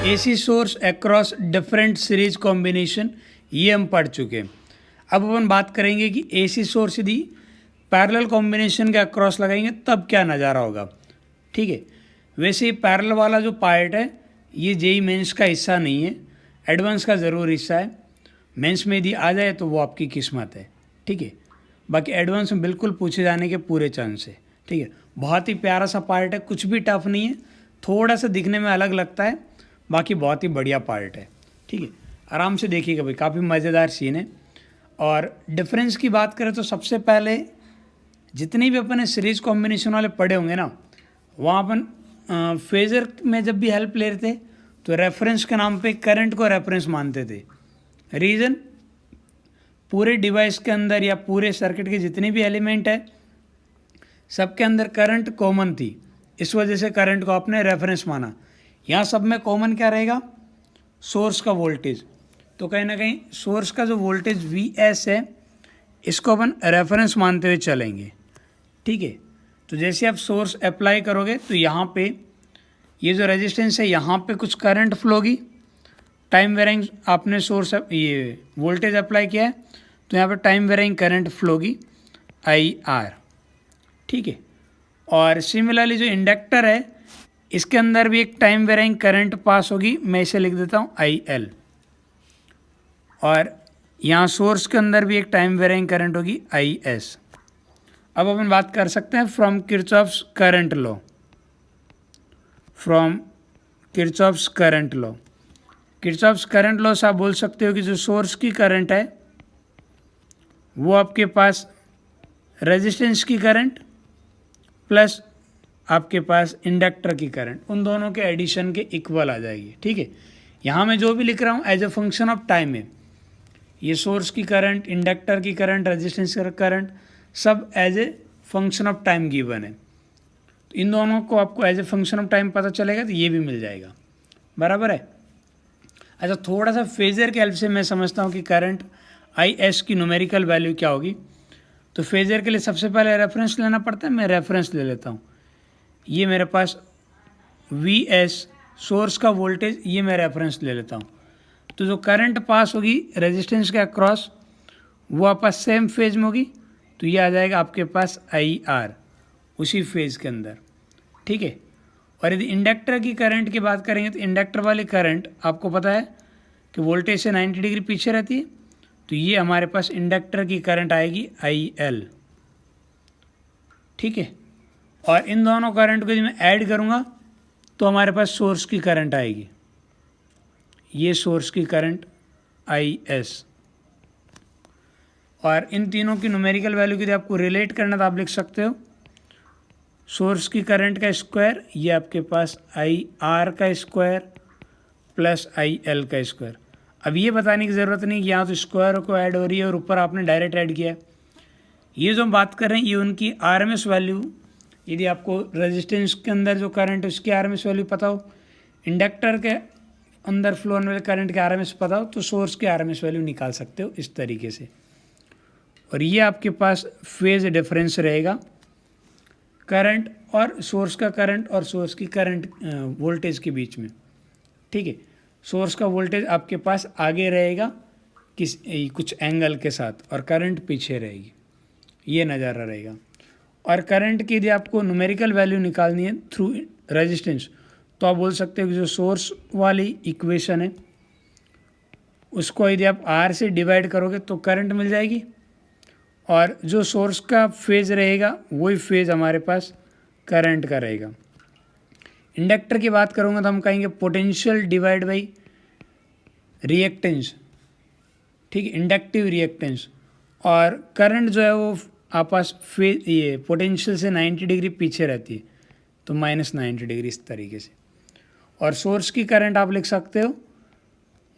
AC source across different series combination, ये हम पढ़ चुके हैं। अब अपन बात करेंगे कि एसी सोर्स यदि पैरेलल कॉम्बिनेशन के अक्रॉस लगाएंगे तब क्या नज़ारा होगा। ठीक है, वैसे पैरेलल वाला जो पार्ट है ये जेई मेंस का हिस्सा नहीं है, एडवांस का ज़रूर हिस्सा है। मेंस में यदि आ जाए तो वो आपकी किस्मत है। ठीक है, बाकी एडवांस में बिल्कुल पूछे जाने के पूरे चांस है। ठीक है, बहुत ही प्यारा सा पार्ट है, कुछ भी टफ नहीं है, थोड़ा सा दिखने में अलग लगता है, बाकी बहुत ही बढ़िया पार्ट है। ठीक है, आराम से देखिएगा भाई, काफ़ी मज़ेदार सीन है। और डिफरेंस की बात करें तो सबसे पहले जितने भी अपन सीरीज कॉम्बिनेशन वाले पढ़े होंगे ना, वहाँ अपन फेजर में जब भी हेल्प ले रहे थे तो रेफरेंस के नाम पे करंट को रेफरेंस मानते थे। रीज़न, पूरे डिवाइस के अंदर या पूरे सर्किट के जितने भी एलिमेंट है सबके अंदर करंट कॉमन थी, इस वजह से करंट को आपने रेफरेंस माना। यहाँ सब में कॉमन क्या रहेगा? सोर्स का वोल्टेज। तो कहीं ना कहीं सोर्स का जो वोल्टेज Vs है इसको अपन रेफरेंस मानते हुए चलेंगे। ठीक है, तो जैसे आप सोर्स अप्लाई करोगे तो यहाँ पे ये जो रेजिस्टेंस है यहाँ पे कुछ करंट फ्लो होगी, टाइम वेरिंग आपने सोर्स ये वोल्टेज अप्लाई किया है तो यहाँ पे टाइम वेरिंग करंट फ्लो होगी IR। ठीक है, और सिमिलरली जो इंडक्टर है इसके अंदर भी एक टाइम वेरिंग करंट पास होगी, मैं इसे लिख देता हूँ IL। और यहाँ सोर्स के अंदर भी एक टाइम वेरिंग करंट होगी IS। अब अपन बात कर सकते हैं from Kirchhoff's current law. From Kirchhoff's current law, Kirchhoff's current law से आप बोल सकते हो कि जो सोर्स की करंट है वो आपके पास रेजिस्टेंस की करंट प्लस आपके पास इंडक्टर की करंट, उन दोनों के एडिशन के इक्वल आ जाएगी। ठीक है, यहाँ मैं जो भी लिख रहा हूँ as a function of time है, ये सोर्स की करंट, इंडक्टर की करंट, रेजिस्टेंस का करंट सब as a function of time given है। तो इन दोनों को आपको as a function of time पता चलेगा तो ये भी मिल जाएगा, बराबर है। अच्छा, थोड़ा सा फेजर के हेल्प से मैं समझता हूँ कि करंट IS की न्यूमेरिकल वैल्यू क्या होगी। तो फेजर के लिए सबसे पहले रेफरेंस लेना पड़ता है, मैं रेफरेंस ले लेता हूँ। ये मेरे पास Vs सोर्स का वोल्टेज, ये मैं रेफरेंस ले लेता हूँ। तो जो करंट पास होगी रेजिस्टेंस के अक्रॉस वो आपस सेम फेज में होगी, तो ये आ जाएगा आपके पास IR उसी फेज के अंदर। ठीक है, और यदि इंडक्टर की करंट की बात करेंगे तो इंडक्टर वाली करंट आपको पता है कि वोल्टेज से 90 डिग्री पीछे रहती है, तो ये हमारे पास इंडक्टर की करंट आएगी IL। ठीक है, और इन दोनों करंट को यदि मैं ऐड करूँगा तो हमारे पास सोर्स की करंट आएगी, ये सोर्स की करंट IS। और इन तीनों की न्यूमेरिकल वैल्यू यदि आपको रिलेट करना तो आप लिख सकते हो सोर्स की करंट का स्क्वायर, ये आपके पास IR का स्क्वायर प्लस IL का स्क्वायर। अब ये बताने की ज़रूरत नहीं कि यहाँ तो स्क्वायर को ऐड हो रही है और ऊपर आपने डायरेक्ट ऐड किया है। ये जो हम बात कर रहे हैं ये उनकी RMS वैल्यू, यदि आपको रेजिस्टेंस के अंदर जो करंट है उसकी RMS वैल्यू पता हो, इंडक्टर के अंदर फ्लो होने वाले करंट के RMS पता हो, तो सोर्स के RMS वैल्यू निकाल सकते हो इस तरीके से। और ये आपके पास फेज डिफरेंस रहेगा करंट और सोर्स का करंट और सोर्स की करंट वोल्टेज के बीच में। ठीक है, सोर्स का वोल्टेज आपके पास आगे रहेगा कुछ एंगल के साथ और करंट पीछे रहेगी, ये नज़ारा रहेगा। और करंट की यदि आपको न्यूमेरिकल वैल्यू निकालनी है थ्रू रेजिस्टेंस तो आप बोल सकते हो कि जो सोर्स वाली इक्वेशन है उसको यदि आप R से डिवाइड करोगे तो करंट मिल जाएगी, और जो सोर्स का फेज रहेगा वही फेज हमारे पास करंट का रहेगा। इंडक्टर की बात करूँगा तो हम कहेंगे पोटेंशियल डिवाइड बाई रिएक्टेंस। ठीक है, इंडक्टिव रिएक्टेंस। और करंट जो है वो आपस फेज ये पोटेंशियल से 90 डिग्री पीछे रहती है, तो -90 डिग्री इस तरीके से। और सोर्स की करंट आप लिख सकते हो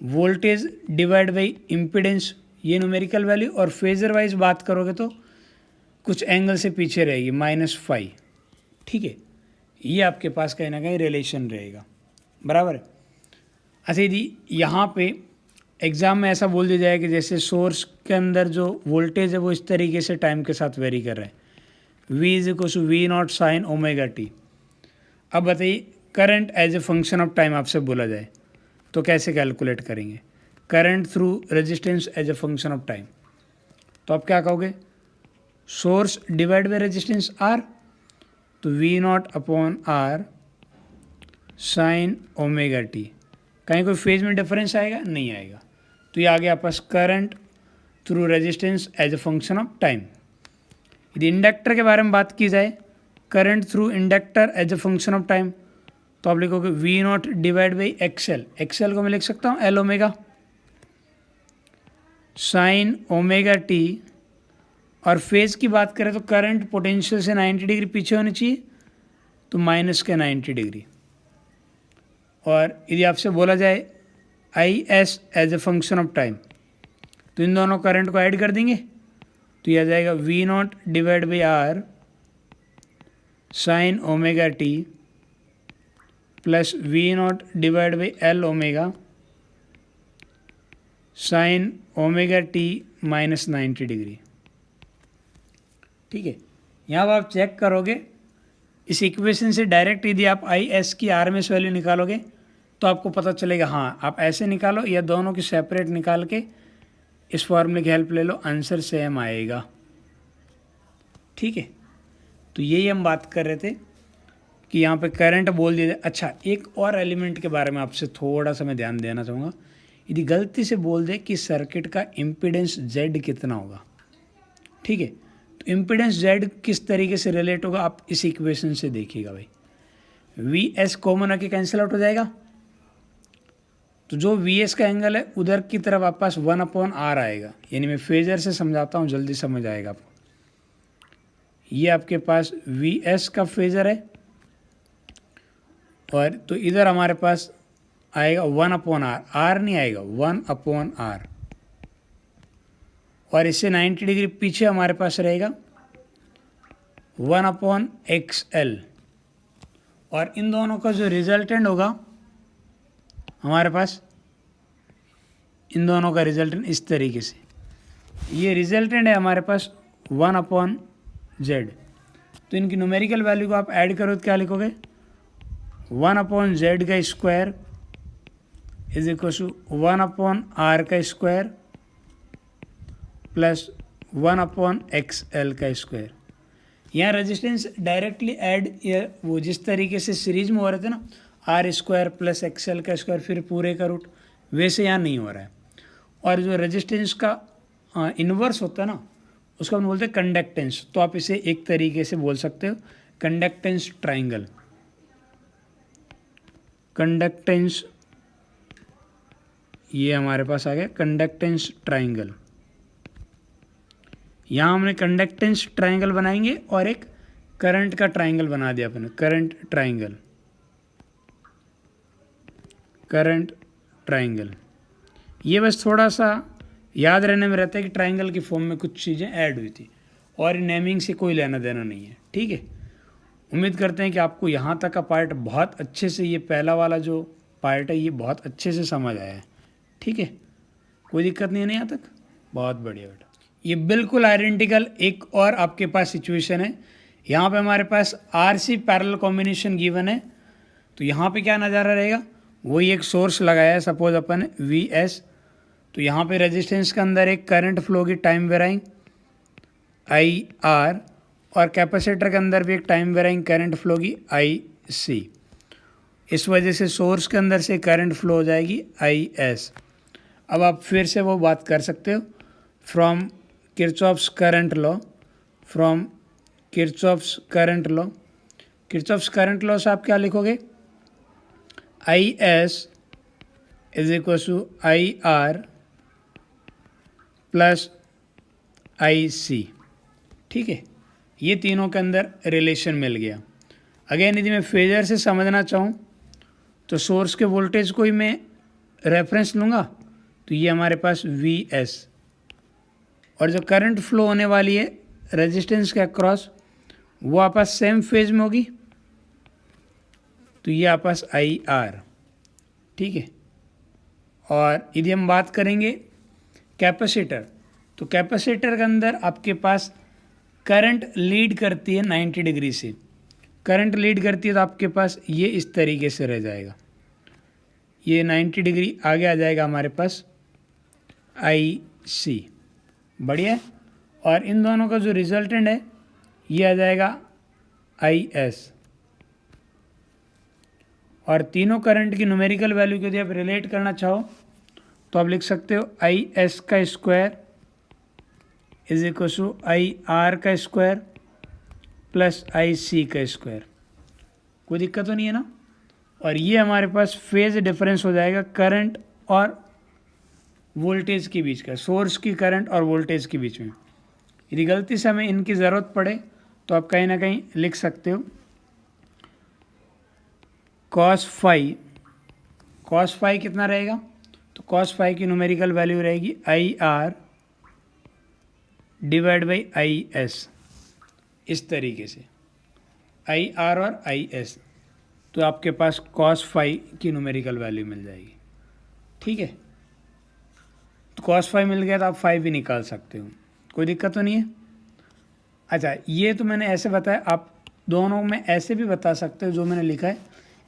वोल्टेज डिवाइड बाई इम्पीडेंस, ये न्यूमेरिकल वैल्यू। और फेजर वाइज बात करोगे तो कुछ एंगल से पीछे रहेगी -5। ठीक है, ये आपके पास कहीं ना कहीं रिलेशन रहेगा, बराबर है। अच्छा, यदि यहाँ पे एग्ज़ाम में ऐसा बोल दिया जाए कि जैसे सोर्स के अंदर जो वोल्टेज है वो इस तरीके से टाइम के साथ वेरी कर रहा है, V=V0 sin ωt। अब बताइए current as a function of time आपसे बोला जाए तो कैसे कैलकुलेट करेंगे? Current through resistance as a function of time, तो आप क्या कहोगे? Source divide by resistance R, तो V naught upon R sine omega t. कहीं कोई फेज में डिफरेंस आएगा? नहीं आएगा। तो ये आ गया आपस current through resistance as a function of time. यदि इंडक्टर के बारे में बात की जाए, current through inductor as a function of time, तो आप लिखोगे V naught divide by XL. XL को मैं लिख सकता हूँ L omega sine omega T. और फेज की बात करें तो करंट पोटेंशियल से 90 डिग्री पीछे होनी चाहिए, तो माइनस के 90 डिग्री। और यदि आपसे बोला जाए I S as a function of time, तो इन दोनों करंट को ऐड कर देंगे, तो यह आ जाएगा V naught divide by R sine omega T plus V naught divide by L omega sine omega T minus 90 degree. ठीक है, यहाँ आप चेक करोगे इस इक्वेशन से डायरेक्ट यदि आप आई एस की आरएमएस वैल्यू निकालोगे तो आपको पता चलेगा। हाँ, आप ऐसे निकालो या दोनों की सेपरेट निकाल के इस फॉर्मूले की हेल्प ले लो, आंसर सेम आएगा। ठीक है, तो यही हम बात कर रहे थे कि यहाँ पे करंट बोल दिया जाए। अच्छा, एक और एलिमेंट के बारे में आपसे थोड़ा सा मैं ध्यान देना चाहूँगा। यदि गलती से बोल दे कि सर्किट का इम्पीडेंस जेड कितना होगा, ठीक है, तो इम्पीडेंस जेड किस तरीके से रिलेट होगा आप इस इक्वेशन से देखिएगा भाई। वी एस कॉमन आके कैंसिल आउट हो जाएगा, तो जो वी एस का एंगल है उधर की तरफ आप पास 1/r आएगा। यानी मैं फेजर से समझाता हूँ, जल्दी समझ आएगा आपको। ये आपके पास वी एस का फेजर है, और तो इधर हमारे पास आएगा 1/r, आर नहीं आएगा 1/r, और इससे 90 डिग्री पीछे हमारे पास रहेगा 1/xl। और इन दोनों का जो रिजल्टेंट होगा हमारे पास, इन दोनों का रिजल्टेंट इस तरीके से, ये रिजल्टेंट है हमारे पास 1/z। तो इनकी न्यूमेरिकल वैल्यू को आप ऐड करो तो क्या लिखोगे? 1/z का square is equal to 1/r का स्क्वायर प्लस 1/xl का स्क्वायर। यहाँ रेजिस्टेंस डायरेक्टली ऐड, वो जिस तरीके से सीरीज में हो रहे थे ना, आर स्क्वायर प्लस एक्सएल का स्क्वायर फिर पूरे का रूट, वैसे यहाँ नहीं हो रहा है। और जो रेजिस्टेंस का इन्वर्स होता है ना, उसको हम बोलते हैं कंडक्टेंस। तो आप इसे एक तरीके से बोल सकते हो कंडक्टेंस ट्राइंगल। कंडक्टेंस, ये हमारे पास आ गया कंडक्टेंस ट्राइंगल। यहाँ हमने कंडक्टेंस ट्राइंगल बनाएंगे और एक करंट का ट्राइंगल बना दिया अपने, करंट ट्राइंगल, करंट ट्राइंगल। ये बस थोड़ा सा याद रहने में रहता है कि ट्राइंगल की फॉर्म में कुछ चीज़ें ऐड हुई थी, और नेमिंग से कोई लेना देना नहीं है। ठीक है, उम्मीद करते हैं कि आपको यहाँ तक का पार्ट बहुत अच्छे से, ये पहला वाला जो पार्ट है ये बहुत अच्छे से समझ आया है। ठीक है, कोई दिक्कत नहीं है ना यहाँ तक? बहुत बढ़िया बेटा। ये बिल्कुल आइडेंटिकल एक और आपके पास सिचुएशन है। यहाँ पे हमारे पास आरसी पैरेलल कॉम्बिनेशन गिवन है, तो यहाँ पे क्या नज़ारा रहेगा? वही एक सोर्स लगाया है सपोज अपन वी एस, तो यहाँ पे रेजिस्टेंस के अंदर एक करंट फ्लो की टाइम वेराइंग आई आर, और कैपेसिटर के अंदर भी एक टाइम वेराइंग करंट फ्लो की आई सी। इस वजह से सोर्स के अंदर से करंट फ्लो हो जाएगी आई एस। अब आप फिर से वो बात कर सकते हो from Kirchhoff's current law, from Kirchhoff's current law. Kirchhoff's current law से आप क्या लिखोगे? I S is equal to I R plus I C. ठीक है, ये तीनों के अंदर रिलेशन मिल गया। अगेन यदि मैं फेजर से समझना चाहूँ तो सोर्स के वोल्टेज को ही मैं रेफरेंस लूँगा, तो ये हमारे पास वी एस, और जो करंट फ्लो होने वाली है रेजिस्टेंस के अक्रॉस वो आपस सेम फेज में होगी, तो ये आपस आई आर। ठीक है, और यदि हम बात करेंगे कैपेसिटर, तो कैपेसिटर के अंदर आपके पास करंट लीड करती है 90 डिग्री से, करंट लीड करती है, तो आपके पास ये इस तरीके से रह जाएगा। ये 90 डिग्री आगे आ जाएगा हमारे पास आई सी। बढ़िया है। और इन दोनों का जो रिजल्टेंट है ये आ जाएगा आई एस। और तीनों करंट की न्यूमेरिकल वैल्यू को यदि आप रिलेट करना चाहो तो आप लिख सकते हो आई एस का square is equal to I R का स्क्वायर प्लस आई सी का स्क्वायर। कोई दिक्कत तो नहीं है ना। और ये हमारे पास फेज डिफरेंस हो जाएगा करंट और वोल्टेज के बीच का, सोर्स की करंट और वोल्टेज के बीच में। यदि गलती से हमें इनकी ज़रूरत पड़े तो आप कहीं ना कहीं लिख सकते हो कॉस फाई कितना रहेगा, तो कॉस फाई की न्यूमेरिकल वैल्यू रहेगी I R divide by I S. इस तरीके से आई आर और आई एस, तो आपके पास कॉस फाई की न्यूमेरिकल वैल्यू मिल जाएगी। ठीक है, तो कॉस फाई मिल गया तो आप फाई भी निकाल सकते हो, कोई दिक्कत तो नहीं है। अच्छा, ये तो मैंने ऐसे बताया, आप दोनों में ऐसे भी बता सकते हो जो मैंने लिखा है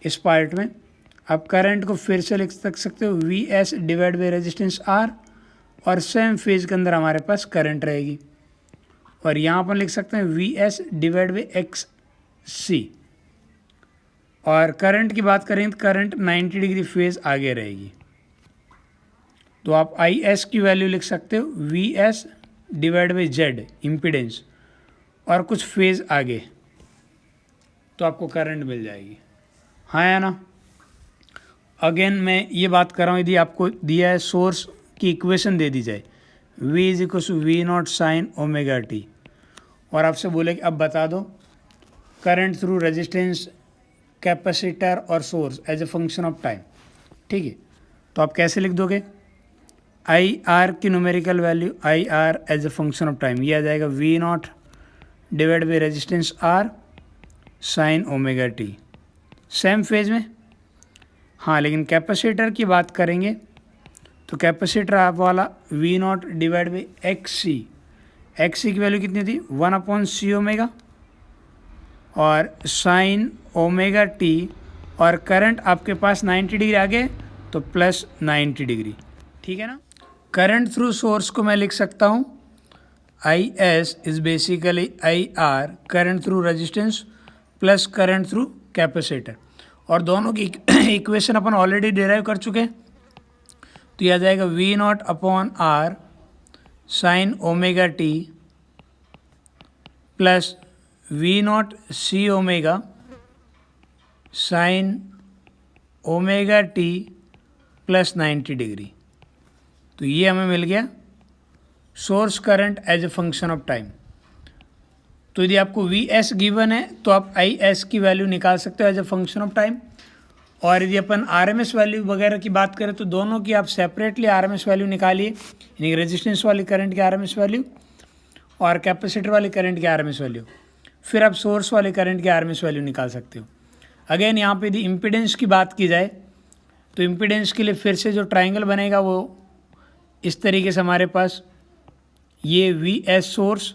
इस पार्ट में। आप करंट को फिर से लिख सकते हो we S divide by resistance are, और सेम फेज के अंदर हमारे पास करंट रहेगी। और यहाँ पर लिख सकते हैं V S divide by X C. और करंट की बात करें तो करंट 90 डिग्री फेज आगे रहेगी, तो आप आई एस की वैल्यू लिख सकते हो we S divide by Z impedance और कुछ फेज आगे, तो आपको करंट मिल जाएगी। हाँ या ना। अगेन मैं ये बात कर रहा हूँ, यदि आपको दिया है सोर्स की इक्वेशन दे दी जाए v is equal to V naught sine omega T, और आपसे बोले कि अब बता दो करंट थ्रू रेजिस्टेंस कैपेसिटर और source as a function of time. ठीक है, तो आप कैसे लिख दोगे, आई आर की numerical value I R as a function of time, ये आ जाएगा V naught divide by resistance R sine omega T. Same phase में। हाँ, लेकिन कैपेसिटर की बात करेंगे तो कैपेसिटर आप वाला V naught divide by X C की वैल्यू कितनी थी 1/c ओमेगा, और साइन ओमेगा टी, और करंट आपके पास 90 डिग्री आगे तो प्लस 90 डिग्री। ठीक है ना। करंट थ्रू सोर्स को मैं लिख सकता हूँ आई S is basically I R current through resistance plus current through capacitor, और दोनों की इक्वेशन अपन ऑलरेडी डिराइव कर चुके हैं, तो यह आ जाएगा V naught upon R sine omega T plus V naught C omega sine omega T plus 90 degree. तो ये हमें मिल गया source current as a function of time. तो यदि आपको वी एस गिवन है तो आप आई एस की वैल्यू निकाल सकते हो as a function of time. और यदि अपन आर एम एस वैल्यू वगैरह की बात करें तो दोनों की आप सेपरेटली आर एम एस वैल्यू निकालिए, यानी रेजिस्टेंस वाली करंट की आर एम एस वैल्यू और कैपेसिटर वाली करंट की आर एम एस वैल्यू, फिर आप सोर्स वाले करंट की आर एम एस वैल्यू निकाल सकते हो। अगेन यहाँ पे यदि इम्पिडेंस की बात की जाए तो इम्पिडेंस के लिए फिर से जो ट्राइंगल बनेगा वो इस तरीके से, हमारे पास ये वी एस सोर्स,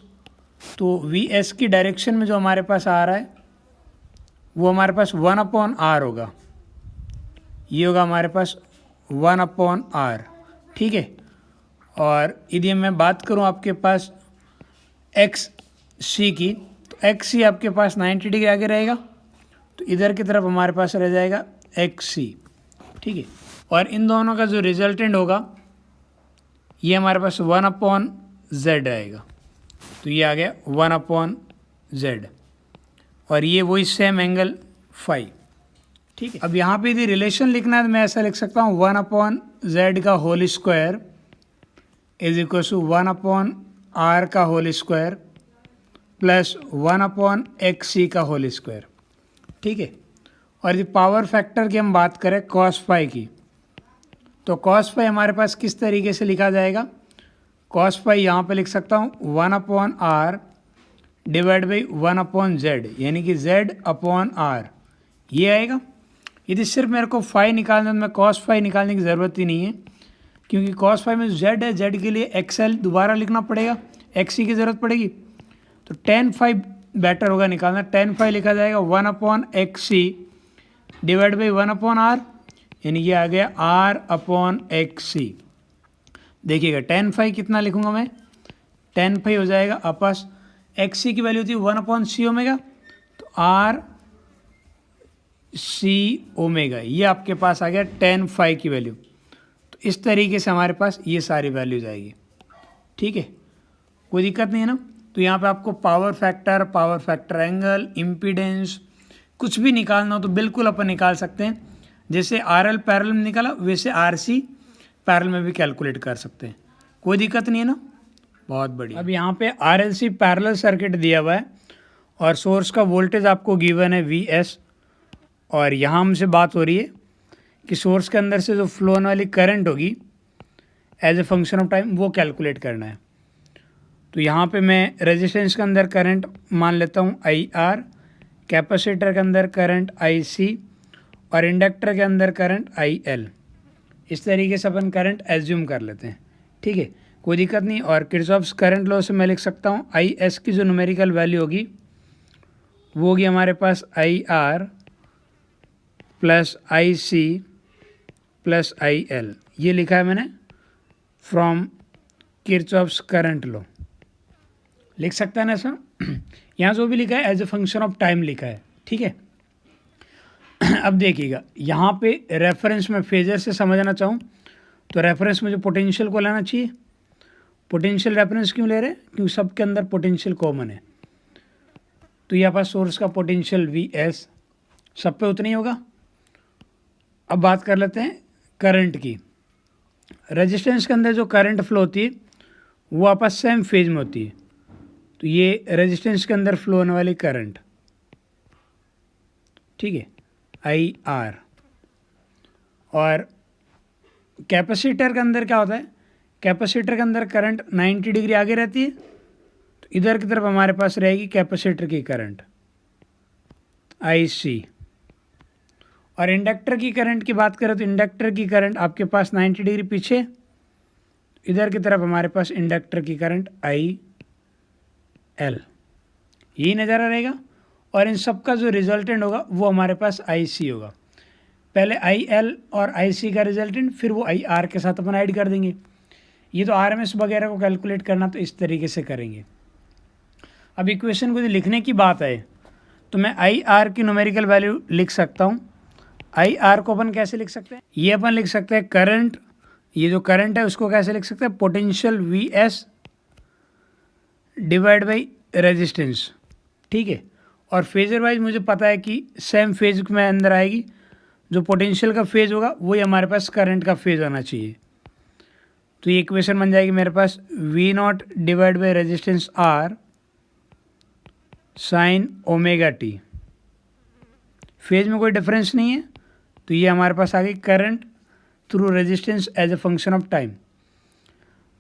तो वी एस की डायरेक्शन में जो हमारे पास आ रहा है वो हमारे पास 1/r होगा, ये होगा हमारे पास 1/r। ठीक है। और यदि मैं बात करूं आपके पास एक्स सी की, तो एक्स सी आपके पास 90 डिग्री आगे रहेगा, तो इधर की तरफ हमारे पास रह जाएगा एक्स सी। ठीक है। और इन दोनों का जो रिजल्टेंट होगा ये हमारे पास 1/z आएगा, तो ये आ गया 1/z, और ये वही सेम एंगल फाई। ठीक है। अब यहाँ पे यदि रिलेशन लिखना है तो मैं ऐसा लिख सकता हूँ 1/z का whole square is equal to 1/r का होल स्क्वायर प्लस 1/xc का होल स्क्वायर। ठीक है। और यदि पावर फैक्टर की हम बात करें कॉस फाई की, तो कॉस फाई हमारे पास किस तरीके से लिखा जाएगा, कॉस फाई यहाँ पे लिख सकता हूँ 1/r डिवाइड बाई 1/z, यानी कि z/r ये आएगा। यदि सिर्फ मेरे को फाई निकालना है तो मैं कॉस फाई निकालने की ज़रूरत ही नहीं है, क्योंकि कॉस फाई में z है, z के लिए एक्सएल दोबारा लिखना पड़ेगा, एक्सी की ज़रूरत पड़ेगी, तो tan फाई बेटर होगा निकालना। tan फाई लिखा जाएगा 1/xc डिवाइड बाई 1/r, यानी ये आ गया R/XC। देखिएगा tan phi कितना लिखूंगा मैं, tan phi हो जाएगा आपस XC की वैल्यू होती है 1/C ओमेगा, तो RC ओमेगा, ये आपके पास आ गया tan phi की वैल्यू। तो इस तरीके से हमारे पास ये सारी वैल्यूज आएगी। ठीक है, कोई दिक्कत नहीं है ना। तो यहाँ पे आपको पावर फैक्टर एंगल, इम्पीडेंस कुछ भी निकालना हो तो बिल्कुल अपन निकाल सकते हैं। जैसे RL पैरेलल में निकाला वैसे RC पैरेलल में भी कैलकुलेट कर सकते हैं, कोई दिक्कत नहीं है ना। बहुत बढ़िया। अब यहाँ पे RLC पैरेलल सर्किट दिया हुआ है और सोर्स का वोल्टेज आपको गिवन है VS, और यहाँ हमसे बात हो रही है कि सोर्स के अंदर से जो फ्लो होने वाली करंट होगी as a function of time वो कैलकुलेट करना है। तो यहाँ पे मैं रेजिस्टेंस के अंदर करंट मान लेता हूँ IR, कैपेसिटर के अंदर करंट IC और इंडक्टर के अंदर करंट IL। इस तरीके से अपन करंट एज्यूम कर लेते हैं। ठीक है, कोई दिक्कत नहीं। और किरचॉफ्स करंट लॉ से मैं लिख सकता हूँ IS की जो न्यूमेरिकल वैल्यू होगी वो होगी हमारे पास IR plus IC plus IL। ये लिखा है मैंने फ्रॉम किरचॉफ्स करंट लॉ, लिख सकता है ना सर। यहाँ जो भी लिखा है as a function of time लिखा है। ठीक है, अब देखिएगा यहाँ पे रेफरेंस में फेजर से समझना चाहूँ तो रेफरेंस में जो पोटेंशियल को लाना चाहिए। पोटेंशियल रेफरेंस क्यों ले रहे हैं, क्योंकि सबके अंदर पोटेंशियल कॉमन है। तो यहाँ पास सोर्स का पोटेंशियल VS सब पे उतना ही होगा। अब बात कर लेते हैं करंट की। रेजिस्टेंस के अंदर जो करंट फ्लो होती है वो आपस सेम फेज में होती है। तो ये रेजिस्टेंस के अंदर फ्लो होने वाली करंट, ठीक है, IR। और कैपेसिटर के अंदर क्या होता है, कैपेसिटर के अंदर करंट 90 डिग्री आगे रहती है। तो इधर की तरफ हमारे पास रहेगी कैपेसिटर की करंट IC। और इंडक्टर की करंट की बात करें तो इंडक्टर की करंट आपके पास 90 डिग्री पीछे, इधर की तरफ हमारे पास इंडक्टर की करंट IL। यही नज़ारा रहेगा। और इन सब का जो रिजल्टेंट होगा वो हमारे पास IC होगा। पहले IL और IC का रिजल्टेंट, फिर वो IR के साथ अपन ऐड कर देंगे। ये तो RMS वगैरह को कैलकुलेट करना तो इस तरीके से करेंगे। अब इक्वेशन को लिखने की बात है तो मैं IR की न्यूमेरिकल वैल्यू लिख सकता हूँ। IR को अपन कैसे लिख सकते हैं, ये अपन लिख सकते हैं करंट, ये जो करंट है उसको कैसे लिख सकते हैं, potential VS divide by resistance. ठीक है, और फेजर वाइज मुझे पता है कि सेम फेज में अंदर आएगी, जो पोटेंशियल का फेज होगा वही हमारे पास करंट का फेज आना चाहिए। तो ये इक्वेशन बन जाएगी मेरे पास V0 divide by resistance R sine omega t। Phase में कोई डिफरेंस नहीं है, तो ये हमारे पास आ गई current through resistance as a function of time.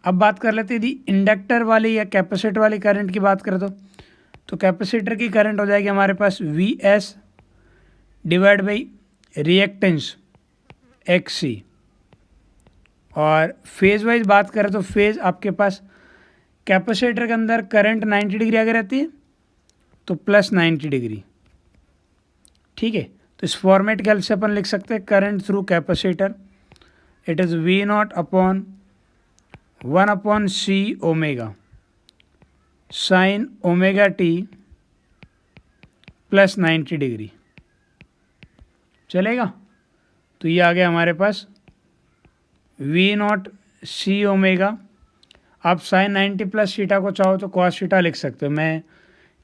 अब बात कर लेते हैं यदि इंडक्टर वाली या कैपेसिटर वाली करंट की बात करें तो कैपेसिटर की करंट हो जाएगी हमारे पास VS divide by reactance XC। और फेज वाइज बात करें तो फेज आपके पास कैपेसिटर के अंदर करंट 90 डिग्री आगे रहती है तो प्लस 90 डिग्री। ठीक है, तो इस फॉर्मेट के हेल्प से अपन लिख सकते हैं current through capacitor it is V0 upon 1/C omega sine omega t plus 90 degree. चलेगा, तो ये आ गया हमारे पास V0 C ओमेगा। आप साइन 90 प्लस थीटा को चाहो तो कॉस थीटा लिख सकते हो, मैं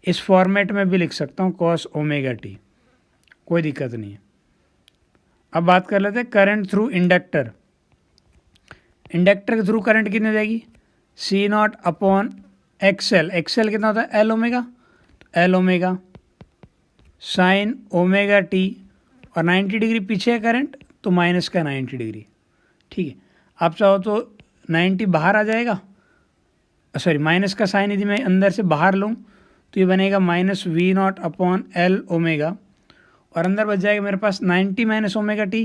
इस फॉर्मेट में भी लिख सकता हूँ कॉस ओमेगा t, कोई दिक्कत नहीं है। अब बात कर लेते हैं करंट थ्रू इंडक्टर। इंडक्टर के थ्रू करंट कितनी हो जाएगी, C0 अपॉन XL। XL कितना होता है L ओमेगा, तो L omega sine omega t, और 90 डिग्री पीछे है करंट तो माइनस का 90 डिग्री। ठीक है, आप चाहो तो 90 बाहर आ जाएगा, सॉरी माइनस का साइन यदि मैं अंदर से बाहर लूँ तो ये बनेगा minus V0 upon L omega, और अंदर बच जाएगा मेरे पास 90 माइनस ओमेगा टी।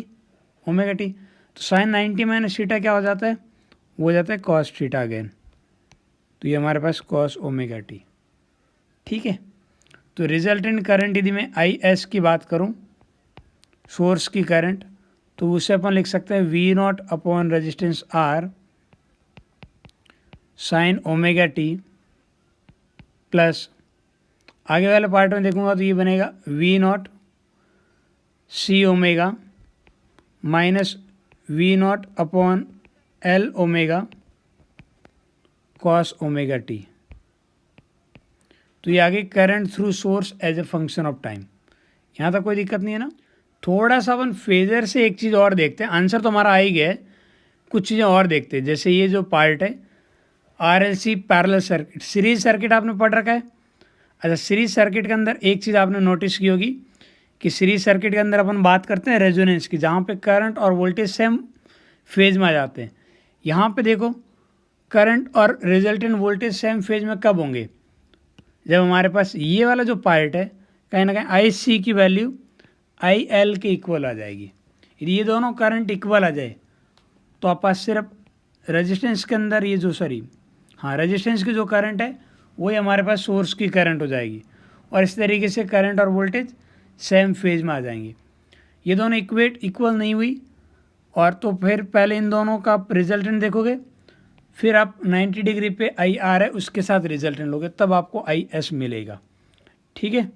तो साइन 90 माइनस थीटा क्या हो जाता है, वो हो जाता है कॉस थीटा अगेन। तो ये हमारे पास कॉस ओमेगा टी। ठीक है, तो रिजल्टेंट करंट यदि मैं IS की बात करूं, सोर्स की करंट, तो उससे अपन लिख सकते हैं V naught upon resistance R sine omega T plus आगे वाले पार्ट में देखूंगा तो ये बनेगा V naught C omega minus V naught upon L omega cos omega T. तो ये आगे current through source as a function of time. यहाँ तक कोई दिक्कत नहीं है ना। थोड़ा सा अपन फेजर से एक चीज़ और देखते हैं, आंसर तो हमारा आ ही गया है, कुछ चीज़ें और देखते हैं। जैसे ये जो पार्ट है RLC parallel circuit, series circuit आपने पढ़ रखा है। अच्छा, सीरीज सर्किट के अंदर एक चीज़ आपने नोटिस की होगी कि सीरीज सर्किट के अंदर अपन बात करते हैं रेजोनेंस की, जहाँ पे करंट और वोल्टेज सेम फेज में आ जाते हैं। यहाँ पे देखो करंट और रिजल्टेंट वोल्टेज सेम फेज में कब होंगे, जब हमारे पास ये वाला जो पार्ट है कहीं ना कहीं IC की वैल्यू IL के इक्वल आ जाएगी। यदि ये दोनों करंट इक्वल आ जाए तो आप पास सिर्फ रेजिस्टेंस के अंदर ये जो रेजिस्टेंस की जो करंट है वही हमारे पास सोर्स की करंट हो जाएगी, और इस तरीके से करंट और वोल्टेज सेम फेज में आ जाएंगे। ये दोनों इक्वल नहीं हुई, और तो फिर पहले इन दोनों का आप रिजल्टेंट देखोगे, फिर आप 90 डिग्री पे IR है उसके साथ रिजल्टेंट लोगे, तब आपको IS मिलेगा। ठीक है,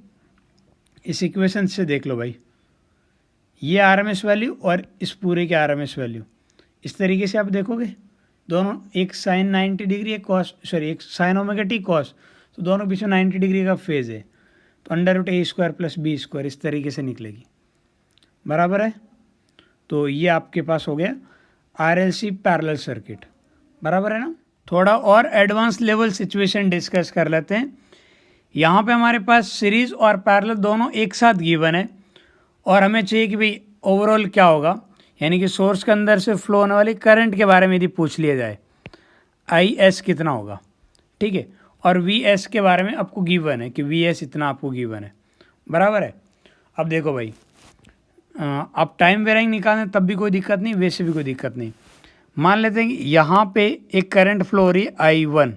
इस इक्वेशन से देख लो भाई, ये RMS वैल्यू और इस पूरे के RMS वैल्यू, इस तरीके से आप देखोगे दोनों, एक साइन 90 डिग्री, एक साइन ओमेगा टी कॉस, तो दोनों बीच में 90 डिग्री का फेज है, तो √A² प्लस B² इस तरीके से निकलेगी। बराबर है। तो ये आपके पास हो गया RLC पैरेलल सर्किट। बराबर है ना। थोड़ा और एडवांस लेवल सिचुएशन डिस्कस कर लेते हैं। यहाँ पे हमारे पास सीरीज और पैरेलल दोनों एक साथ गिवन है, और हमें चाहिए कि भाई ओवरऑल क्या होगा, यानी कि सोर्स के अंदर से फ्लो होने वाली करंट के बारे में यदि पूछ लिया जाए, IS कितना होगा। ठीक है, और VS के बारे में आपको गिवन है कि VS इतना आपको गिवन है। बराबर है। अब देखो भाई, आप टाइम वेरिंग निकालें तब भी कोई दिक्कत नहीं, वैसे भी कोई दिक्कत नहीं। मान लेते हैं कि यहाँ पे एक करंट फ्लो हो रही है I1,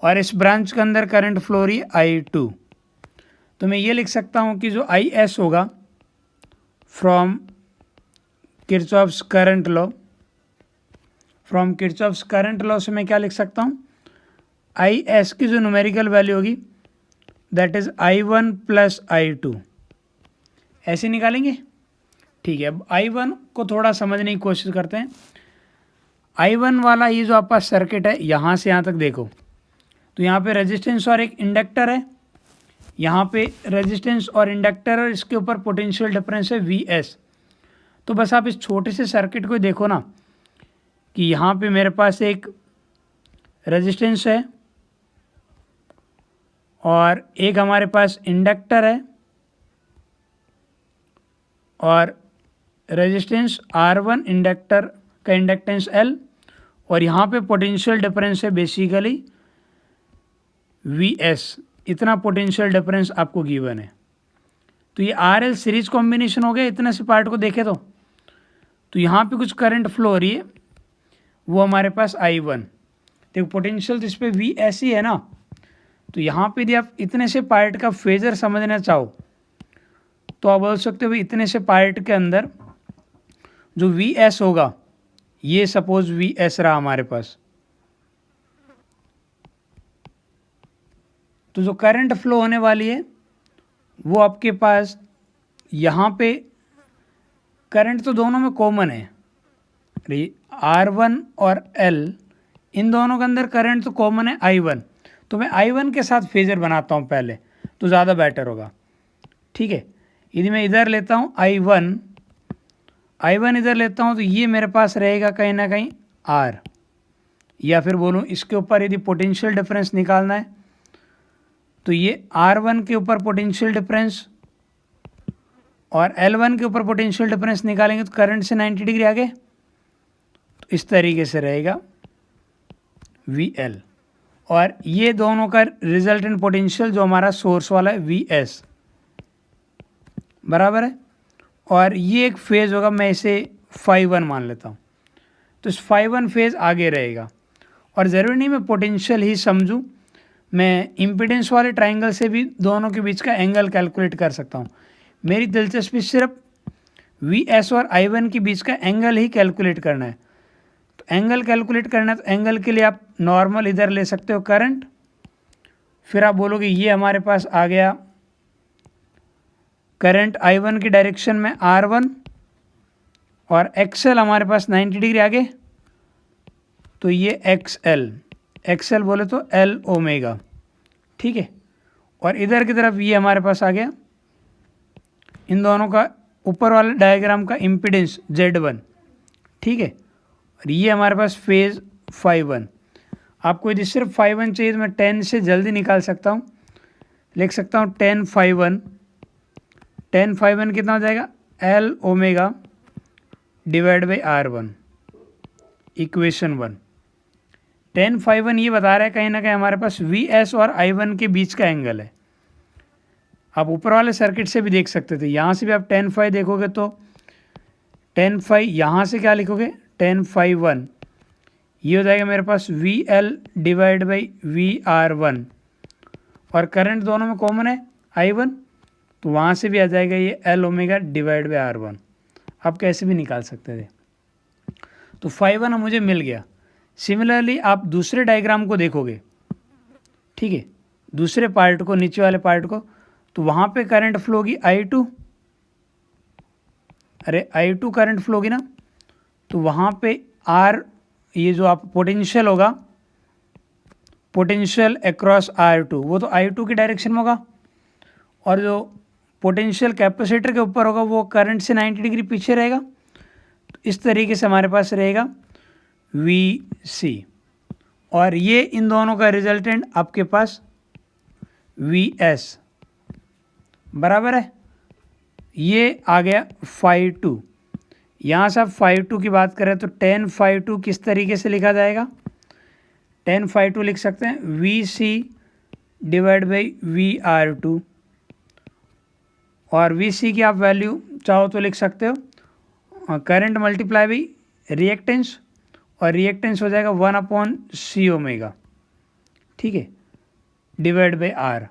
और इस ब्रांच के अंदर करंट फ्लो हो रही है I2, तो मैं ये लिख सकता हूँ कि जो IS होगा from Kirchhoff's current law, from Kirchhoff's current law से मैं क्या लिख सकता हूँ, IS की जो न्यूमेरिकल वैल्यू होगी that is I1 plus I2, ऐसे निकालेंगे। ठीक है, अब I1 को थोड़ा समझने की कोशिश करते हैं। I1 वाला ये जो आपका सर्किट है, यहाँ से यहाँ तक देखो, तो यहाँ पे रेजिस्टेंस और एक इंडक्टर है, यहाँ पे रेजिस्टेंस और इंडक्टर, और इसके ऊपर पोटेंशियल डिफरेंस है VS। तो बस आप इस छोटे से सर्किट को देखो ना, कि यहाँ पे मेरे पास एक रेजिस्टेंस है और एक हमारे पास इंडक्टर है, और रेजिस्टेंस R1 इंडक्टर का इंडक्टेंस L, और यहाँ पे पोटेंशियल डिफरेंस है बेसिकली VS। इतना पोटेंशियल डिफरेंस आपको गिवन है। तो ये RL सीरीज कॉम्बिनेशन हो गया। इतने से पार्ट को देखे तो यहाँ पे कुछ करंट फ्लो हो रही है, वो हमारे पास I1, देखो पोटेंशियल तो इस पर VS ही है ना। तो यहाँ पे यदि आप इतने से पार्ट का फेजर समझना चाहो तो आप बोल सकते हो इतने से पार्ट के अंदर जो VS होगा, ये सपोज VS रहा हमारे पास, तो जो करंट फ्लो होने वाली है वो आपके पास यहाँ पे करंट तो दोनों में कॉमन है, R1 और L, इन दोनों के अंदर करंट तो कॉमन है I1, तो मैं I1 के साथ फेजर बनाता हूँ पहले, तो ज़्यादा बेटर होगा। ठीक है, यदि मैं इधर लेता हूँ I1 इधर लेता हूँ, तो ये मेरे पास रहेगा कहीं ना कहीं R, या फिर बोलूँ इसके ऊपर यदि पोटेंशियल डिफरेंस निकालना है तो ये R1 के ऊपर पोटेंशियल डिफरेंस और L1 के ऊपर पोटेंशियल डिफरेंस निकालेंगे तो करंट से 90 डिग्री आगे, तो इस तरीके से रहेगा VL, और ये दोनों का रिजल्टेंट पोटेंशियल जो हमारा सोर्स वाला है VS। बराबर है। और ये एक फेज़ होगा, मैं इसे φ1 मान लेता हूँ, तो इस φ1 फेज़ आगे रहेगा। और ज़रूरी नहीं मैं पोटेंशियल ही समझूँ, मैं इम्पीडेंस वाले ट्राइंगल से भी दोनों के बीच का एंगल कैलकुलेट कर सकता हूँ। मेरी दिलचस्पी सिर्फ वी एस और आई वन के बीच का एंगल ही कैलकुलेट करना है। तो एंगल कैलकुलेट करना है तो एंगल के लिए आप नॉर्मल इधर ले सकते हो करंट, फिर आप बोलोगे ये हमारे पास आ गया करंट आई वन की डायरेक्शन में आर वन, और एक्सएल हमारे पास 90 डिग्री आगे, तो ये एक्सएल, एक्सएल बोले तो एल ओमेगा, ठीक है। और इधर की तरफ ये हमारे पास आ गया इन दोनों का ऊपर वाले डायग्राम का इम्पीडेंस Z1, ठीक है। और ये हमारे पास फेज φ1। आपको यदि सिर्फ φ1 चाहिए तो मैं 10 से जल्दी निकाल सकता हूँ, लिख सकता हूँ 10 φ1, 10 φ1 कितना हो जाएगा L omega divide by R1, equation 1। 10 φ1 ये बता रहा है कहीं ना कहीं हमारे पास VS और I1 के बीच का एंगल है। आप ऊपर वाले सर्किट से भी देख सकते थे, यहाँ से भी आप 10 φ देखोगे तो 10 φ, यहाँ से क्या लिखोगे 10 φ1, ये हो जाएगा मेरे पास VL डिवाइड बाई VR1, और करंट दोनों में कॉमन है I1, तो वहाँ से भी आ जाएगा ये L omega divide by R1। आप कैसे भी निकाल सकते थे। तो φ1 मुझे मिल गया। सिमिलरली आप दूसरे डायग्राम को देखोगे, ठीक है, दूसरे पार्ट को, नीचे वाले पार्ट को, तो वहाँ पे करंट फ्लो होगी I2, अरे I2 करंट फ्लो होगी ना, तो वहाँ पे R, ये जो आप पोटेंशियल होगा, पोटेंशियल अक्रॉस R2, वो तो I2 की डायरेक्शन में होगा, और जो पोटेंशियल कैपेसिटर के ऊपर होगा वो करंट से 90 डिग्री पीछे रहेगा। तो इस तरीके से हमारे पास रहेगा VC, और ये इन दोनों का रिजल्टेंट आपके पास VS बराबर है, ये आ गया φ2। यहाँ से आप φ2 की बात करें तो 10 φ2 किस तरीके से लिखा जाएगा, 10 φ2 लिख सकते हैं VC डिवाइड बाई VR2, और VC की आप वैल्यू चाहो तो लिख सकते हो करंट मल्टीप्लाई बाई रिएक्टेंस, और रिएक्टेंस हो जाएगा 1/C ओमेगा, ठीक है, डिवाइड बाई R।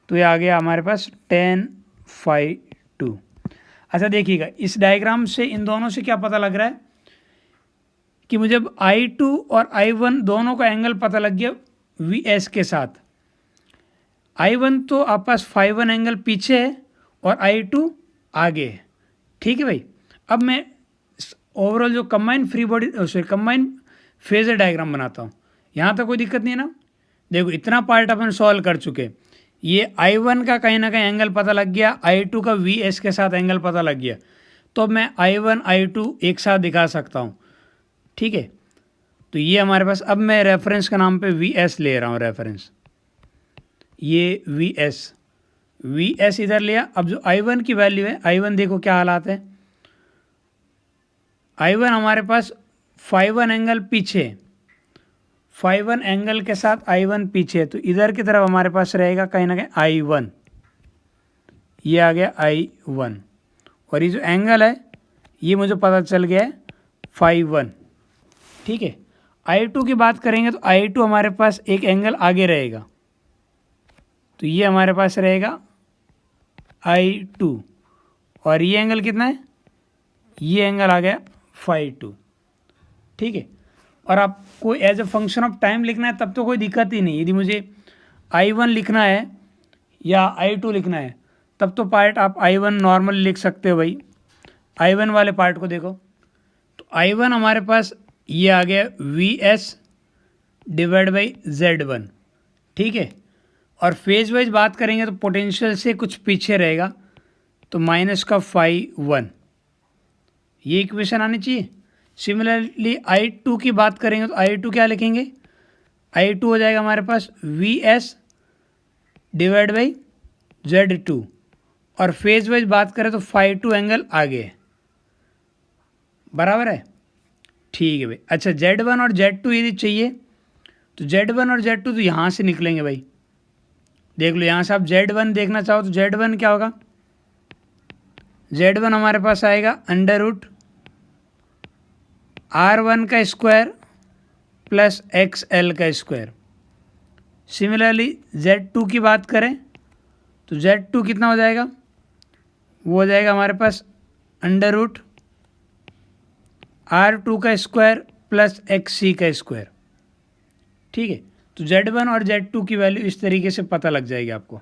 तो ये आ गया हमारे पास 10 φ2। अच्छा देखिएगा, इस डायग्राम से इन दोनों से क्या पता लग रहा है कि मुझे अब I2 और I1 दोनों का एंगल पता लग गया VS के साथ। I1 तो आप पास φ1 एंगल पीछे है और I2 आगे है, ठीक है भाई। अब मैं ओवरऑल जो combined free body sorry combined phasor diagram बनाता हूँ। यहाँ तक कोई दिक्कत नहीं है ना। देखो इतना पार्ट अपन सॉल्व कर चुके, ये I1 का कहीं ना कहीं एंगल पता लग गया, I2 का VS के साथ एंगल पता लग गया, तो मैं I1 I2 एक साथ दिखा सकता हूँ, ठीक है। तो ये हमारे पास, अब मैं रेफरेंस के नाम पे VS ले रहा हूँ, रेफरेंस ये VS इधर लिया। अब जो I1 की वैल्यू है, I1 देखो क्या हालात है, I1 हमारे पास φ1 एंगल पीछे, φ1 एंगल के साथ I1 पीछे, तो इधर की तरफ हमारे पास रहेगा कहीं ना कहीं I1, ये आ गया I1, और ये जो एंगल है ये मुझे पता चल गया है φ1, ठीक है। I2 की बात करेंगे तो I2 हमारे पास एक एंगल आगे रहेगा, तो ये हमारे पास रहेगा I2, और ये एंगल कितना है, ये एंगल आ गया φ2, ठीक है। और आपको as a function of time लिखना है तब तो कोई दिक्कत ही नहीं। यदि मुझे I1 लिखना है या I2 लिखना है तब तो पार्ट आप I1 नॉर्मल लिख सकते हो भाई। I1 वाले पार्ट को देखो, तो I1 हमारे पास ये आ गया VS डिवाइड बाई Z1, ठीक है। और फेज वाइज बात करेंगे तो पोटेंशियल से कुछ पीछे रहेगा, तो माइनस का φ1, ये इक्वेशन आनी चाहिए। सिमिलरली I2 की बात करेंगे तो I2 क्या लिखेंगे, I2 हो जाएगा हमारे पास VS डिवाइड बाई Z2, और फेज वाइज बात करें तो φ2 एंगल आगे है, बराबर है, ठीक है भाई। अच्छा Z1 और Z2 यदि चाहिए तो Z1 और Z2 तो यहाँ से निकलेंगे भाई, देख लो यहाँ से आप Z1 देखना चाहो तो Z1 क्या होगा, Z1 हमारे पास आएगा √R1 का स्क्वायर प्लस XL का स्क्वायर। सिमिलरली Z2 की बात करें तो Z2 कितना हो जाएगा, वो हो जाएगा हमारे पास अंडर रूट R2 का स्क्वायर प्लस XC का स्क्वायर। ठीक है, तो Z1 और Z2 की वैल्यू इस तरीके से पता लग जाएगी आपको।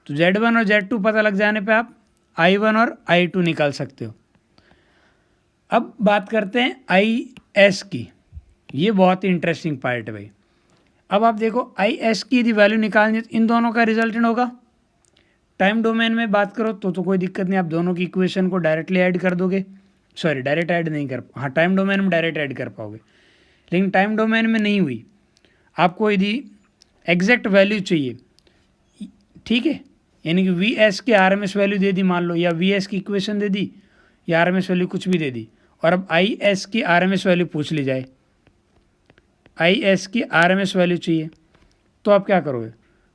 तो Z1 और Z2 पता लग जाने पे आप I1 और I2 निकाल सकते हो। अब बात करते हैं IS की, ये बहुत ही इंटरेस्टिंग पार्ट है भाई। अब आप देखो IS की यदि वैल्यू निकालनी है तो इन दोनों का रिजल्टेंट होगा। टाइम डोमेन में बात करो तो कोई दिक्कत नहीं, आप दोनों की इक्वेशन को डायरेक्टली ऐड कर दोगे। सॉरी, डायरेक्ट ऐड नहीं कर, हाँ टाइम डोमेन में डायरेक्ट ऐड कर पाओगे, लेकिन टाइम डोमेन में नहीं हुई। आपको यदि एग्जैक्ट वैल्यू चाहिए, ठीक है, यानी कि VS की RMS वैल्यू दे दी मान लो, या VS की इक्वेशन दे दी, या RMS वैल्यू कुछ भी दे दी, और अब IS की RMS वैल्यू पूछ ली जाए, IS की RMS वैल्यू चाहिए, तो आप क्या करोगे?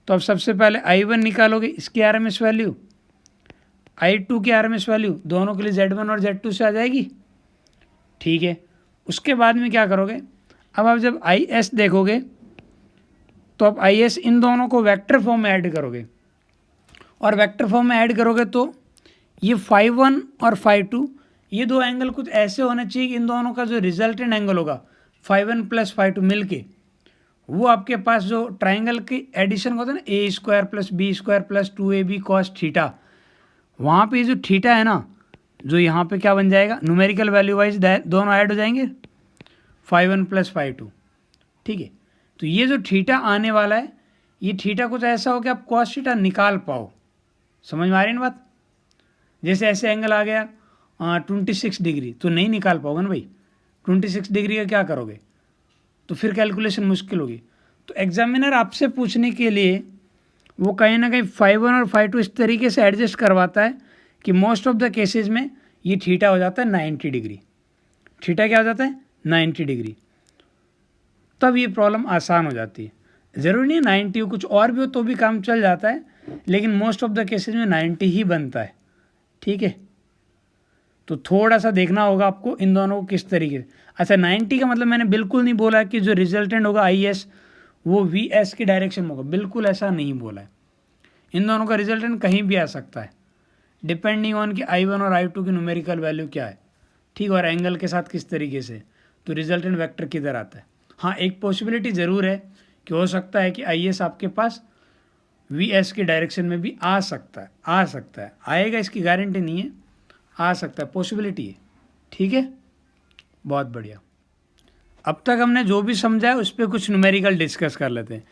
तो आप सबसे पहले I1 निकालोगे, इसकी RMS वैल्यू, I2 की RMS वैल्यू, दोनों के लिए Z1 और Z2 से आ जाएगी। ठीक है, उसके बाद में क्या करोगे? अब आप जब IS देखोगे तो आप IS इन दोनों को वेक्टर फॉर्म में ऐड करोगे, और वेक्टर फॉर्म में ऐड करोगे तो ये φ1 और φ2, ये दो एंगल कुछ ऐसे होने चाहिए कि इन दोनों का जो रिजल्टेंट एंगल होगा φ1 प्लस φ2 मिलके, वो आपके पास जो ट्राइंगल की एडिशन होता है ना, A² plus B² plus 2AB cos theta, वहाँ पे जो थीटा है ना, जो यहाँ पे क्या बन जाएगा, न्यूमेरिकल वैल्यू वाइज दोनों ऐड हो जाएंगे, φ1 प्लस φ2। ठीक है, तो ये जो थीटा आने वाला है, ये थीटा कुछ ऐसा हो कि आप cos थीटा निकाल पाओ। समझ में आ रही है ना बात? जैसे ऐसे एंगल आ गया 26 डिग्री, तो नहीं निकाल पाओगे ना भाई। 26 डिग्री का क्या करोगे? तो फिर कैलकुलेशन मुश्किल होगी। तो एग्जामिनर आपसे पूछने के लिए वो कहीं ना कहीं φ1 और φ2 इस तरीके से एडजस्ट करवाता है कि मोस्ट ऑफ द केसेस में ये थीटा हो जाता है 90 डिग्री। थीटा क्या हो जाता है? 90 डिग्री। तब ये प्रॉब्लम आसान हो जाती है। ज़रूरी नहीं 90 हो, कुछ और भी हो तो भी काम चल जाता है, लेकिन मोस्ट ऑफ द केसेस में 90 ही बनता है। ठीक है, तो थोड़ा सा देखना होगा आपको इन दोनों को किस तरीके से। अच्छा, 90 का मतलब मैंने बिल्कुल नहीं बोला कि जो रिजल्टेंट होगा IS वो VS की डायरेक्शन में होगा, बिल्कुल ऐसा नहीं बोला है। इन दोनों का रिजल्टेंट कहीं भी आ सकता है, डिपेंडिंग ऑन कि I1 और I2 की न्यूमेरिकल वैल्यू क्या है, ठीक, और एंगल के साथ किस तरीके से, तो रिजल्टेंट वेक्टर किधर आता है। हाँ, एक पॉसिबिलिटी ज़रूर है कि हो सकता है कि IS आपके पास VS की डायरेक्शन में भी आ सकता है, आएगा इसकी गारंटी नहीं है, आ सकता है, पॉसिबिलिटी है। ठीक है, बहुत बढ़िया। अब तक हमने जो भी समझा है उस पर कुछ न्यूमेरिकल डिस्कस कर लेते हैं।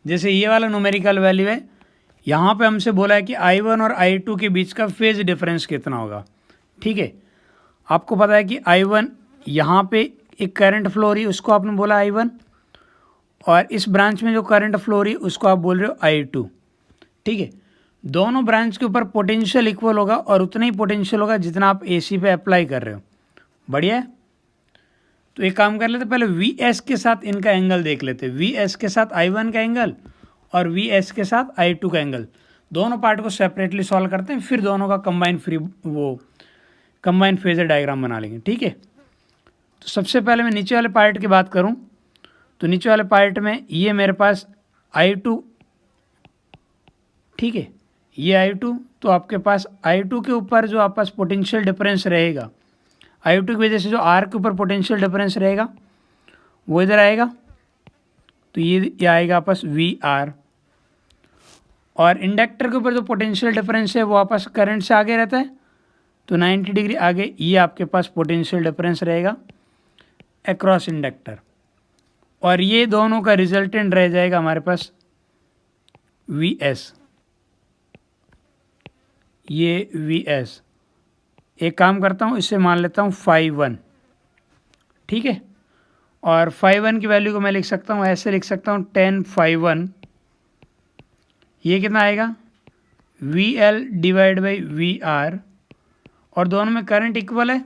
जैसे ये वाला न्यूमेरिकल वैल्यू है, यहाँ पे हमसे बोला है कि I1 और I2 के बीच का फेज डिफरेंस कितना होगा। ठीक है, आपको पता है कि I1 यहाँ पे एक करंट फ्लो हो रही है, उसको आपने बोला I1, और इस ब्रांच में जो करंट फ्लो हो रही है उसको आप बोल रहे हो I2। ठीक है, दोनों ब्रांच के ऊपर पोटेंशियल इक्वल होगा और उतना ही पोटेंशियल होगा जितना आप AC पे अप्लाई कर रहे हो। बढ़िया है, तो एक काम कर लेते, पहले VS के साथ इनका एंगल देख लेते। VS के साथ I1 का एंगल और VS के साथ I2 का एंगल, दोनों पार्ट को सेपरेटली सॉल्व करते हैं, फिर दोनों का कंबाइन फेजर डायग्राम बना लेंगे। ठीक है, तो सबसे पहले मैं नीचे वाले पार्ट की बात करूं तो नीचे वाले पार्ट में ये मेरे पास I2, ठीक है, ये I2, तो आपके पास I2 के ऊपर जो आपके पास पोटेंशियल डिफरेंस रहेगा, I2 की वजह से जो R के ऊपर पोटेंशियल डिफरेंस रहेगा वो इधर आएगा, तो ये आएगा आपस VR, और इंडक्टर के ऊपर जो पोटेंशियल डिफरेंस है वो आपस करंट से आगे रहता है, तो 90 डिग्री आगे ये आपके पास पोटेंशियल डिफरेंस रहेगा अक्रॉस इंडक्टर, और ये दोनों का रिजल्टेंट रह जाएगा हमारे पास VS, ये VS। एक काम करता हूँ, इससे मान लेता हूँ φ1, ठीक है, और φ1 की वैल्यू को मैं लिख सकता हूँ, ऐसे लिख सकता हूँ 10 φ1, ये कितना आएगा VL डिवाइड बाई VR, और दोनों में करंट इक्वल है,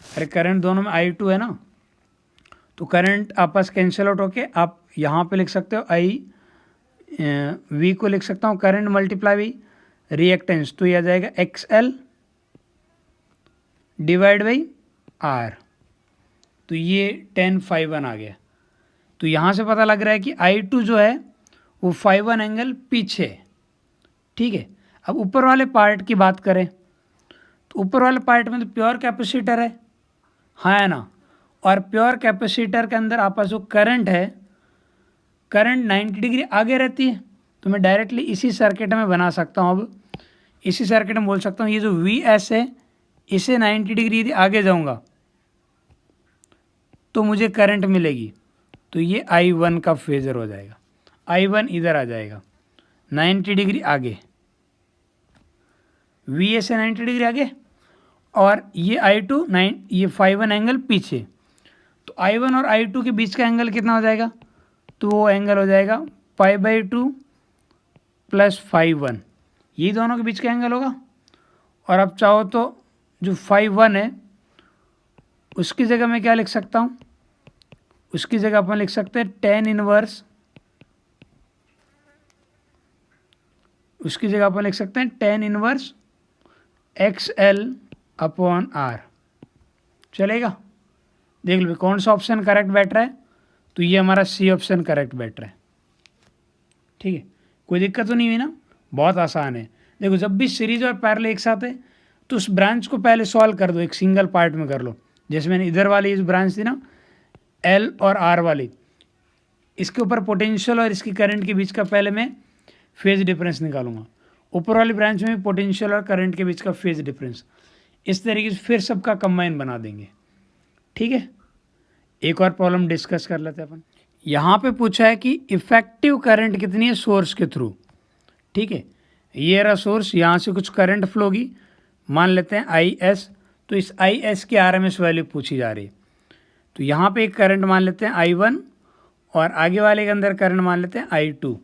अरे करंट दोनों में I2 है ना, तो करंट आपस कैंसिल आउट होके आप यहाँ पे लिख सकते हो V को लिख सकता हूँ करंट मल्टीप्लाई बाई रिएक्टेंस, तो ये आ जाएगा XL डिवाइड बाई R, तो ये 10 φ1 आ गया। तो यहाँ से पता लग रहा है कि I2 जो है वो φ1 एंगल पीछे है। ठीक है, अब ऊपर वाले पार्ट की बात करें तो ऊपर वाले पार्ट में तो प्योर कैपेसिटर है, हाँ है ना। और प्योर कैपेसिटर के अंदर आपका जो करंट है, करंट 90 डिग्री आगे रहती है। तो मैं डायरेक्टली इसी सर्किट में बना सकता हूँ। अब इसी सर्किट में बोल सकता हूँ ये जो वी एस है, इसे 90 डिग्री यदि आगे जाऊँगा तो मुझे करंट मिलेगी। तो ये I1 का फेज़र हो जाएगा। I1 इधर आ जाएगा 90 डिग्री आगे, वी एस से 90 डिग्री आगे, और ये I2 ये 5 एंगल पीछे। तो I1 और I2 के बीच का एंगल कितना हो जाएगा? तो वो एंगल हो जाएगा π/2 प्लस 5/1, ये दोनों के बीच का एंगल होगा। और अब चाहो तो जो 5/1 है उसकी जगह मैं क्या लिख सकता हूँ? उसकी जगह अपन लिख सकते हैं tan इनवर्स, उसकी जगह अपन लिख सकते हैं tan इनवर्स XL/R। चलेगा? देख लो कौन सा ऑप्शन करेक्ट बैठ रहा है। तो ये हमारा सी ऑप्शन करेक्ट बैठ रहा है। ठीक है, कोई दिक्कत तो नहीं हुई ना? बहुत आसान है। देखो जब भी सीरीज और पैरेलल एक साथ है तो उस ब्रांच को पहले सॉल्व कर दो, एक सिंगल पार्ट में कर लो। जैसे मैंने इधर वाली इस ब्रांच थी ना L और R वाली, इसके ऊपर पोटेंशियल और इसकी करंट के बीच का पहले मैं फेज डिफरेंस निकालूंगा। ऊपर वाली ब्रांच में पोटेंशियल और करंट के बीच का फेज डिफरेंस, इस तरीके से फिर सबका कंबाइन बना देंगे। ठीक है, एक और प्रॉब्लम डिस्कस कर लेते हैं अपन। यहाँ पे पूछा है कि इफेक्टिव करंट कितनी है सोर्स के थ्रू। ठीक है, ये रहा सोर्स, यहाँ से कुछ करंट फ्लो होगी, मान लेते हैं IS। तो इस IS की RMS वैल्यू पूछी जा रही है। तो यहाँ पे एक करंट मान लेते हैं I1 और आगे वाले के अंदर करंट मान लेते हैं I2।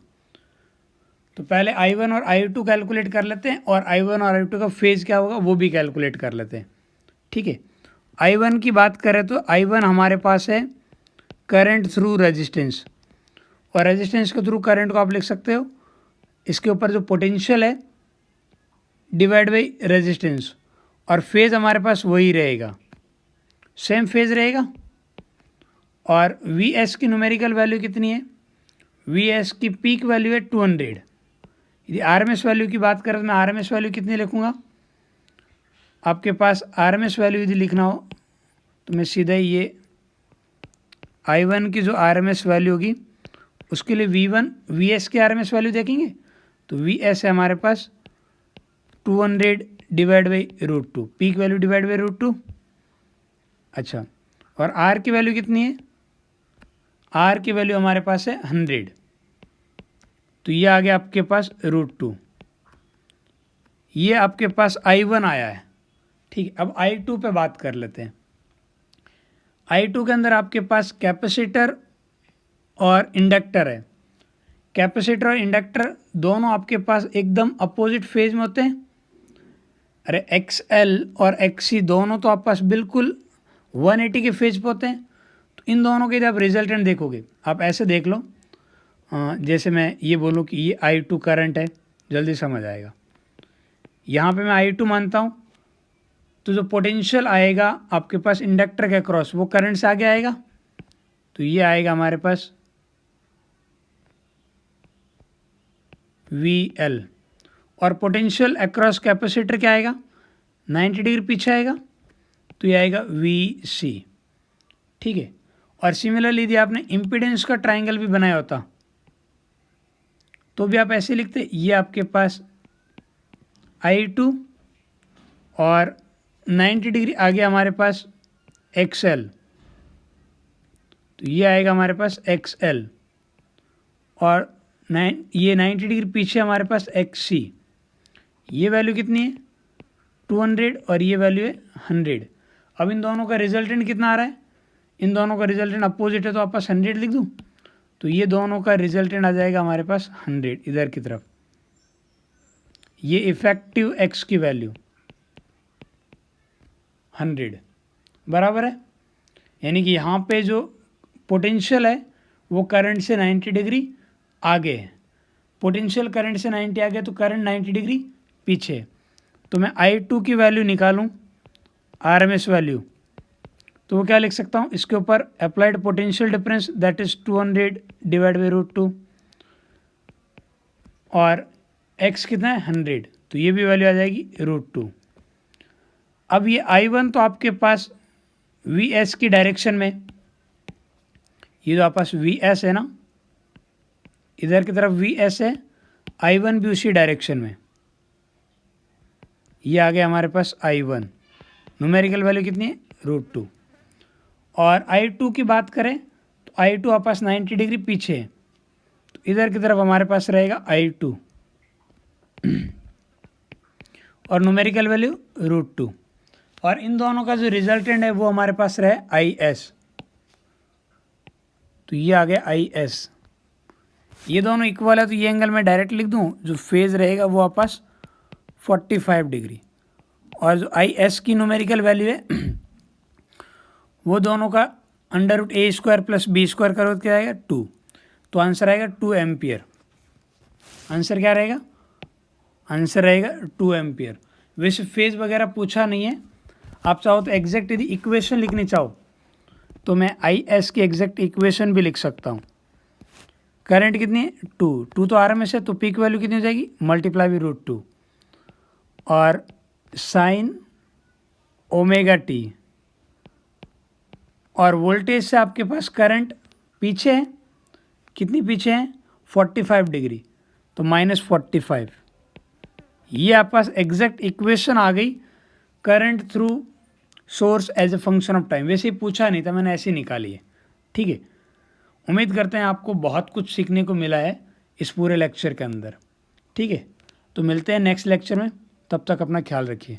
तो पहले I1 और I2 कैलकुलेट कर लेते हैं और I1 और I2 का फेज क्या होगा वो भी कैलकुलेट कर लेते हैं। ठीक है, I1 की बात करें तो I1 हमारे पास है करंट थ्रू रेजिस्टेंस, और रेजिस्टेंस के थ्रू करंट को आप लिख सकते हो इसके ऊपर जो पोटेंशियल है डिवाइड बाई रेजिस्टेंस, और फेज हमारे पास वही रहेगा, सेम फेज रहेगा। और Vs की न्यूमेरिकल वैल्यू कितनी है? Vs की पीक वैल्यू है 200। यदि RMS वैल्यू की बात करें तो मैं RMS वैल्यू कितनी लिखूँगा? आपके पास RMS वैल्यू यदि लिखना हो तो मैं सीधा ही ये I1 की जो RMS वैल्यू होगी उसके लिए Vs की RMS वैल्यू देखेंगे। तो Vs है हमारे पास 200 divide by √2, peak value divide by √2। अच्छा, और R की वैल्यू कितनी है? R की वैल्यू हमारे पास है 100। तो ये आ गया आपके पास √2, ये आपके पास I1 आया है। ठीक है, अब I2 पे बात कर लेते हैं। I2 के अंदर आपके पास कैपेसिटर और इंडक्टर है। कैपेसिटर और इंडक्टर दोनों आपके पास एकदम अपोजिट फेज में होते हैं। अरे XL और XC दोनों तो आपके पास बिल्कुल 180 के फेज पे होते हैं। तो इन दोनों के यदि आप रिजल्टेंट देखोगे, आप ऐसे देख लो, जैसे मैं ये बोलूँ कि ये I2 करंट है, जल्दी समझ आएगा। यहाँ पे मैं I2 मानता हूँ, तो जो पोटेंशियल आएगा आपके पास इंडक्टर के अक्रॉस वो करंट से आगे आएगा। तो ये आएगा हमारे पास VL, और पोटेंशियल अक्रॉस कैपेसिटर क्या आएगा? 90 डिग्री पीछे आएगा। तो ये आएगा VC। ठीक है, और सिमिलरली यदि आपने इम्पीडेंस का ट्राइंगल भी बनाया होता तो भी आप ऐसे लिखते, ये आपके पास I2 और 90 डिग्री आगे हमारे पास XL। तो ये आएगा हमारे पास XL, और ये 90 डिग्री पीछे हमारे पास XC। ये वैल्यू कितनी है? 200, और ये वैल्यू है 100। अब इन दोनों का रिजल्टेंट कितना आ रहा है? इन दोनों का रिजल्टेंट अपोजिट है तो आप पास 100 लिख दूँ। तो ये दोनों का रिजल्टेंट आ जाएगा हमारे पास 100 इधर की तरफ। ये इफेक्टिव X की वैल्यू 100 बराबर है, यानी कि यहाँ पे जो पोटेंशियल है वो करंट से 90 डिग्री आगे है। पोटेंशियल करंट से 90 आगे तो करंट 90 डिग्री पीछे है। तो मैं I2 की वैल्यू निकालूं RMS वैल्यू, तो वो क्या लिख सकता हूँ? इसके ऊपर applied potential difference that is 200 divide by √2, और X कितना है? 100। तो ये भी वैल्यू आ जाएगी √2। अब ये I1 तो आपके पास VS की डायरेक्शन में, ये जो आपके पास VS है ना, इधर की तरफ VS है, I1 भी उसी डायरेक्शन में, ये आ गया हमारे पास I1, न्यूमेरिकल वैल्यू कितनी है √2। और I2 की बात करें तो I2 आपके पास 90 डिग्री पीछे है, तो इधर की तरफ हमारे पास रहेगा I2 और न्यूमेरिकल वैल्यू √2, और इन दोनों का जो रिजल्टेंट है वो हमारे पास रहे IS, तो ये आ गया IS। ये दोनों इक्वल है तो ये एंगल मैं डायरेक्ट लिख दूं, जो फेज रहेगा वो आपके पास 45 डिग्री, और जो IS की न्यूमेरिकल वैल्यू है वो दोनों का √a² + b² करो क्या आएगा 2, तो आंसर आएगा 2 एम्पियर। आंसर क्या रहेगा, आंसर रहेगा 2 एम्पियर। वैसे फेज वगैरह पूछा नहीं है, आप चाहो तो एग्जैक्ट यदि इक्वेशन लिखनी चाहो तो मैं IS की एग्जैक्ट इक्वेशन भी लिख सकता हूँ। करंट कितनी है 2 तो RMS है, तो पीक वैल्यू कितनी हो जाएगी मल्टीप्लाई बाई √2, और साइन ω/t, और वोल्टेज से आपके पास करंट पीछे है, कितनी पीछे है 45 डिग्री, तो -45। ये आपके पास एग्जैक्ट इक्वेशन आ गई current through source as a function of time. वैसे ही पूछा नहीं था, मैंने ऐसे ही निकाली है। ठीक है, उम्मीद करते हैं आपको बहुत कुछ सीखने को मिला है इस पूरे लेक्चर के अंदर। ठीक है, तो मिलते हैं नेक्स्ट लेक्चर में, तब तक अपना ख्याल रखिए।